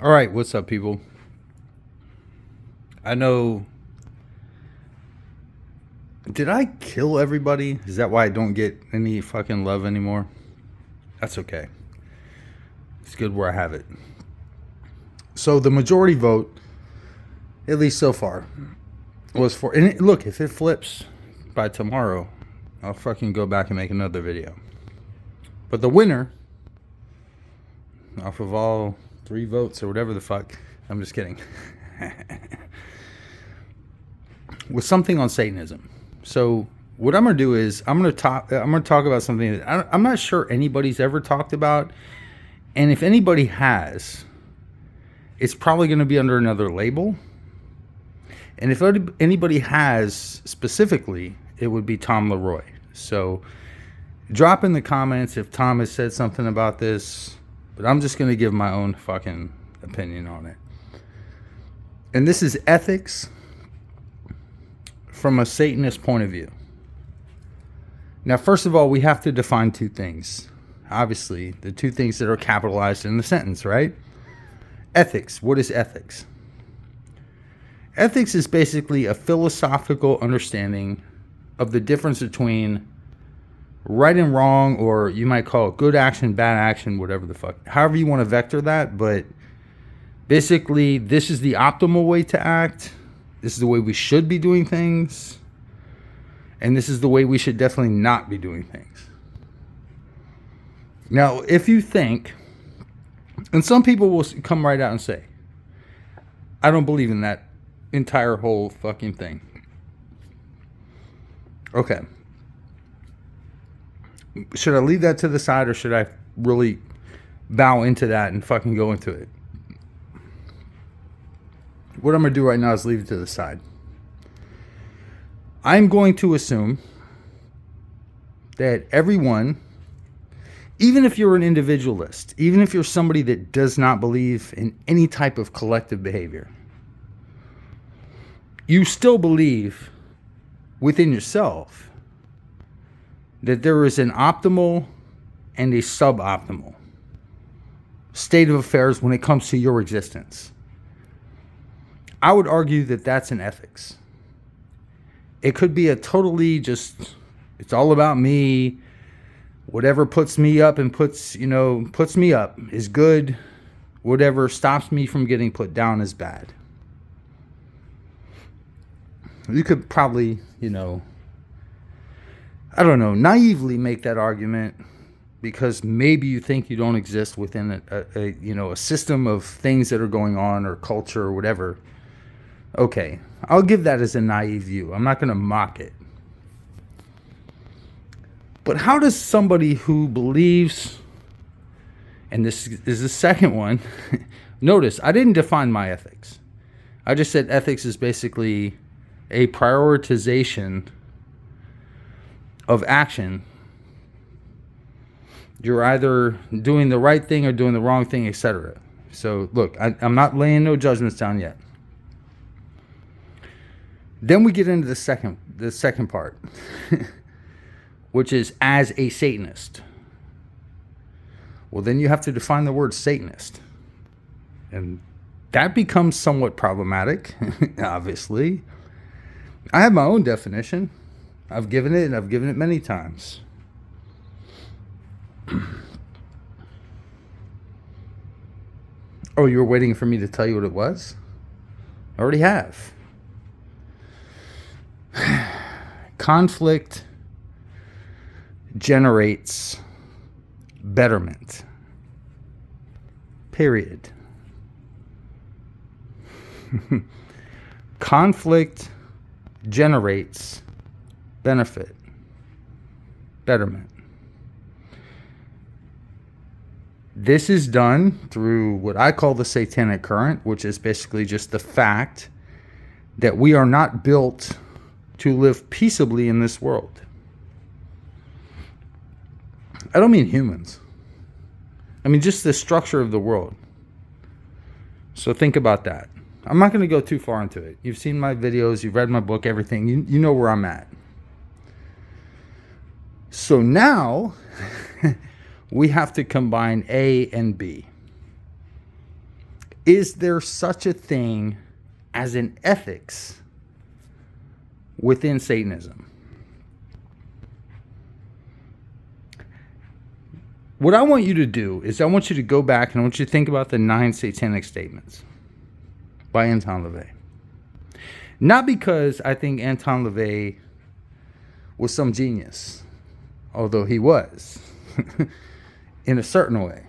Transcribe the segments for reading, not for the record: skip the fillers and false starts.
All right, what's up, people? I know. Did I kill everybody? Is that why I don't get any fucking love anymore? That's okay. It's good where I have it. So the majority vote, at least so far, was for. And look, if it flips by tomorrow, I'll fucking go back and make another video. But the winner, off of all 3 votes or whatever the fuck, I'm just kidding, was something on Satanism. So what I'm gonna do is I'm gonna talk about something that I'm not sure anybody's ever talked about, and if anybody has, it's probably gonna be under another label. And if anybody has specifically, it would be Tom Leroy. So drop in the comments if Tom has said something about this, but I'm just gonna give my own fucking opinion on it. And this is ethics from a Satanist point of view. Now, first of all, we have to define 2 things. Obviously, the 2 things that are capitalized in the sentence, right? Ethics. What is ethics? Ethics is basically a philosophical understanding of the difference between right and wrong, or you might call it good action, bad action, whatever the fuck. However you want to vector that, but basically, this is the optimal way to act. This is the way we should be doing things. And this is the way we should definitely not be doing things. Now, if you think, and some people will come right out and say, I don't believe in that entire whole fucking thing. Okay. Should I leave that to the side, or should I really bow into that and fucking go into it? What I'm going to do right now is leave it to the side. I'm going to assume that everyone, even if you're an individualist, even if you're somebody that does not believe in any type of collective behavior, you still believe within yourself that there is an optimal and a suboptimal state of affairs when it comes to your existence. I would argue that that's an ethics. It could be a totally just, it's all about me. Whatever puts me up and puts me up is good. Whatever stops me from getting put down is bad. You could probably, naively make that argument because maybe you think you don't exist within a system of things that are going on or culture or whatever. Okay, I'll give that as a naive view. I'm not going to mock it. But how does somebody who believes, and this is the second one, notice I didn't define my ethics. I just said ethics is basically a prioritization of action. You're either doing the right thing or doing the wrong thing, etc. So look, I'm not laying no judgments down yet. Then we get into the second part, which is as a Satanist. Well, then you have to define the word Satanist. And that becomes somewhat problematic, obviously. I have my own definition. I've given it, and I've given it many times. Oh, you were waiting for me to tell you what it was? I already have. Conflict generates betterment. Period. Conflict generates benefit. Betterment. This is done through what I call the Satanic current, which is basically just the fact that we are not built to live peaceably in this world. I don't mean humans. I mean just the structure of the world. So think about that. I'm not going to go too far into it. You've seen my videos, you've read my book, everything. You know where I'm at. So now we have to combine A and B. Is there such a thing as an ethics within Satanism? What I want you to do is I want you to go back and I want you to think about the 9 satanic statements by Anton LaVey. Not because I think Anton LaVey was some genius, although he was, in a certain way.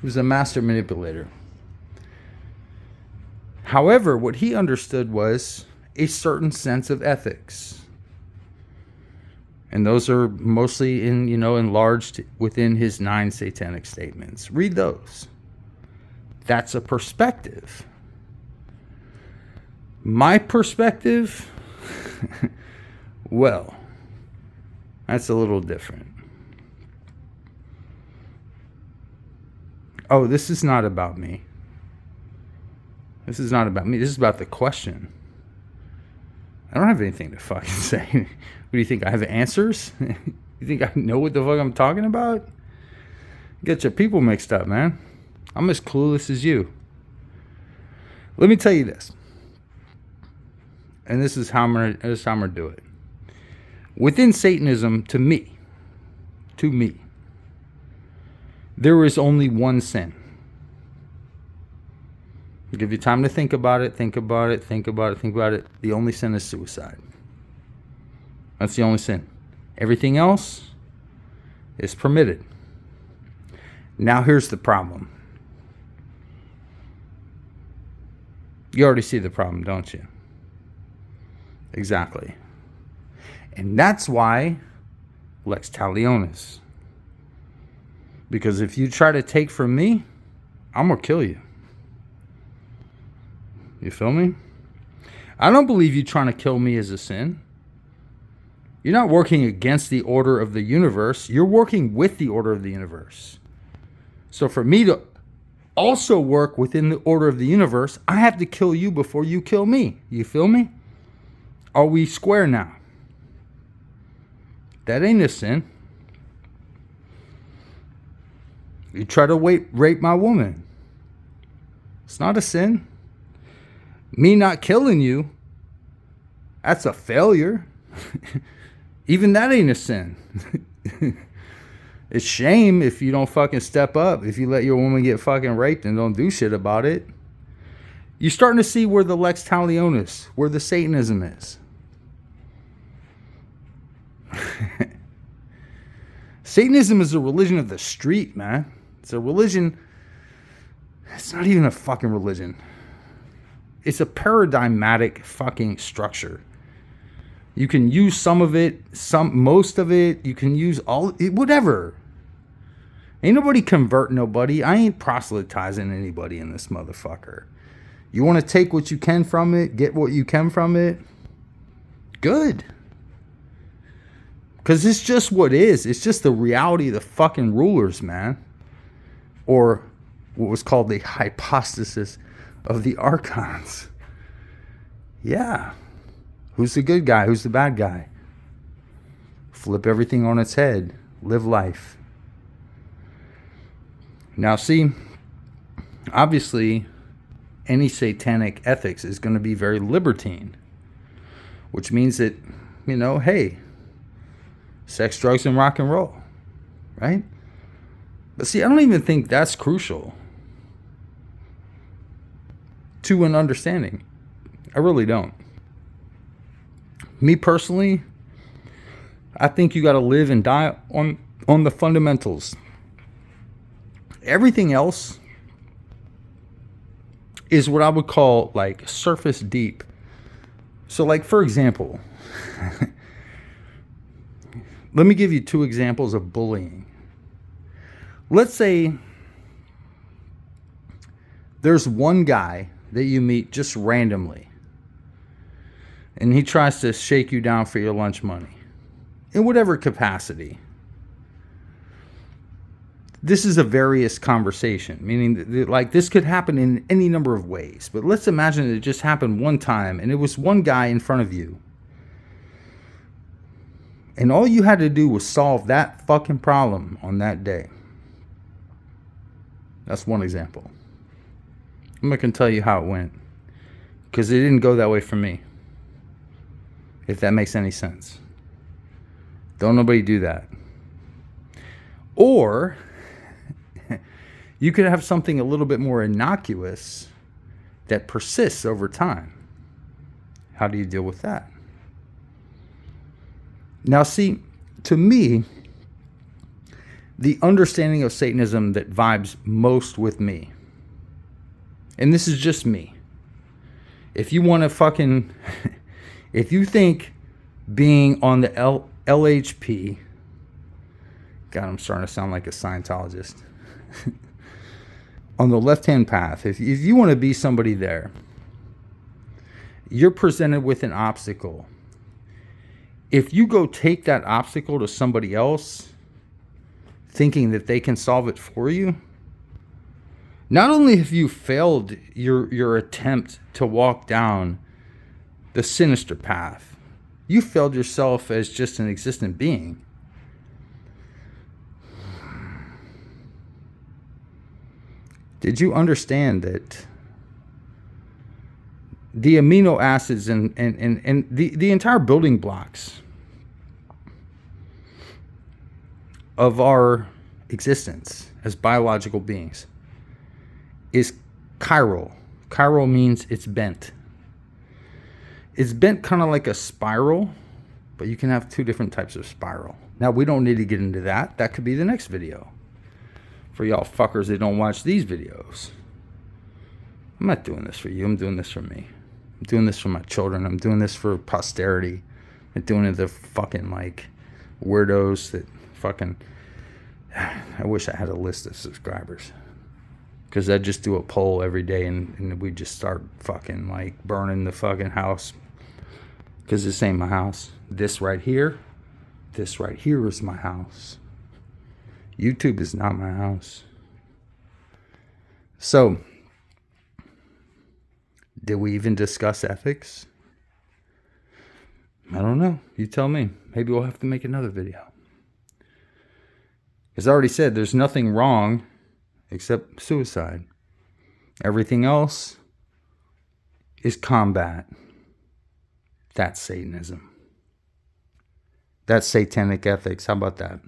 He was a master manipulator. However, what he understood was a certain sense of ethics. And those are mostly enlarged within his 9 satanic statements. Read those. That's a perspective. My perspective, well, that's a little different. Oh, this is not about me. This is not about me. This is about the question. I don't have anything to fucking say. What do you think? I have answers? You think I know what the fuck I'm talking about? Get your people mixed up, man. I'm as clueless as you. Let me tell you this. And this is how I'm gonna do it. Within Satanism, to me, there is only one sin. I'll give you time to think about it. The only sin is suicide. That's the only sin. Everything else is permitted. Now here's the problem. You already see the problem, don't you? Exactly. And that's why Lex Talionis. Because if you try to take from me, I'm going to kill you. You feel me? I don't believe you trying to kill me is a sin. You're not working against the order of the universe. You're working with the order of the universe. So for me to also work within the order of the universe, I have to kill you before you kill me. You feel me? Are we square now? That ain't a sin. You try to rape my woman. It's not a sin. Me not killing you, that's a failure. Even that ain't a sin. It's shame if you don't fucking step up. If you let your woman get fucking raped and don't do shit about it. You're starting to see where the Lex Talionis, where the Satanism is. Satanism is a religion of the street, man. It's a religion. It's not even a fucking religion. It's a paradigmatic fucking structure. You can use some of it, most of it. You can use all, whatever. Ain't nobody convert nobody. I ain't proselytizing anybody in this motherfucker. You want to take what you can from it, get what you can from it. Good. Because it's just what is. It's just the reality of the fucking rulers, man. Or what was called the hypostasis of the archons. Yeah. Who's the good guy? Who's the bad guy? Flip everything on its head. Live life. Now see, obviously, any satanic ethics is going to be very libertine. Which means that, hey, sex, drugs, and rock and roll. Right? But see, I don't even think that's crucial to an understanding. I really don't. Me personally, I think you got to live and die on the fundamentals. Everything else is what I would call like surface deep. So like, for example, let me give you 2 examples of bullying. Let's say there's one guy that you meet just randomly, and he tries to shake you down for your lunch money in whatever capacity. This is a various conversation, meaning that, like, this could happen in any number of ways. But let's imagine it just happened one time, and it was one guy in front of you. And all you had to do was solve that fucking problem on that day. That's one example. I'm not going to tell you how it went, because it didn't go that way for me, if that makes any sense. Don't nobody do that. Or you could have something a little bit more innocuous that persists over time. How do you deal with that? Now, see, to me, the understanding of Satanism that vibes most with me, and this is just me, if you want to fucking, if you think being on the LHP, God, I'm starting to sound like a Scientologist, on the left-hand path, if you want to be somebody there, you're presented with an obstacle. If you go take that obstacle to somebody else, thinking that they can solve it for you, not only have you failed your attempt to walk down the sinister path, you failed yourself as just an existent being. Did you understand that the amino acids and the entire building blocks of our existence as biological beings is chiral? Chiral means it's bent. It's bent kind of like a spiral, but you can have two different types of spiral. Now, we don't need to get into that. That could be the next video. For y'all fuckers that don't watch these videos. I'm not doing this for you. I'm doing this for me. I'm doing this for my children. I'm doing this for posterity. I'm doing it to fucking like weirdos that fucking... I wish I had a list of subscribers. Because I'd just do a poll every day and we'd just start fucking like burning the fucking house. Because this ain't my house. This right here is my house. YouTube is not my house. So, did we even discuss ethics? I don't know. You tell me. Maybe we'll have to make another video. As I already said, there's nothing wrong except suicide. Everything else is combat. That's Satanism. That's satanic ethics. How about that?